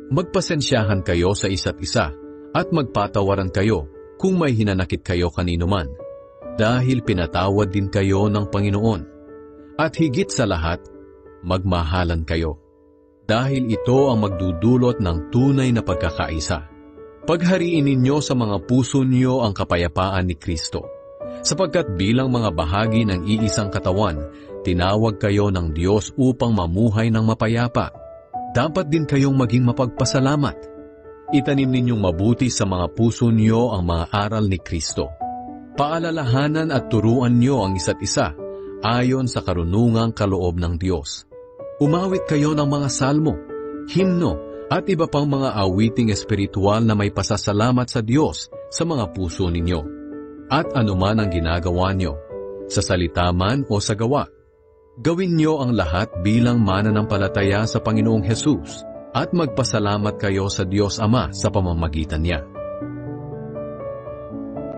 Magpasensyahan kayo sa isa't isa at magpatawaran kayo kung may hinanakit kayo kanino man, dahil pinatawad din kayo ng Panginoon. At higit sa lahat, magmahalan kayo, dahil ito ang magdudulot ng tunay na pagkakaisa. Paghariin ninyo sa mga puso niyo ang kapayapaan ni Kristo, sapagkat bilang mga bahagi ng iisang katawan, tinawag kayo ng Diyos upang mamuhay ng mapayapa. Dapat din kayong maging mapagpasalamat. Itanim ninyong mabuti sa mga puso niyo ang mga aral ni Kristo. Paalalahanan at turuan niyo ang isa't isa ayon sa karunungang kaloob ng Diyos. Umawit kayo ng mga salmo, himno, at iba pang mga awiting espiritual na may pasasalamat sa Diyos sa mga puso ninyo. At anuman ang ginagawa niyo, sa salita man o sa gawa, gawin niyo ang lahat bilang mananampalataya sa Panginoong Hesus at magpasalamat kayo sa Diyos Ama sa pamamagitan niya.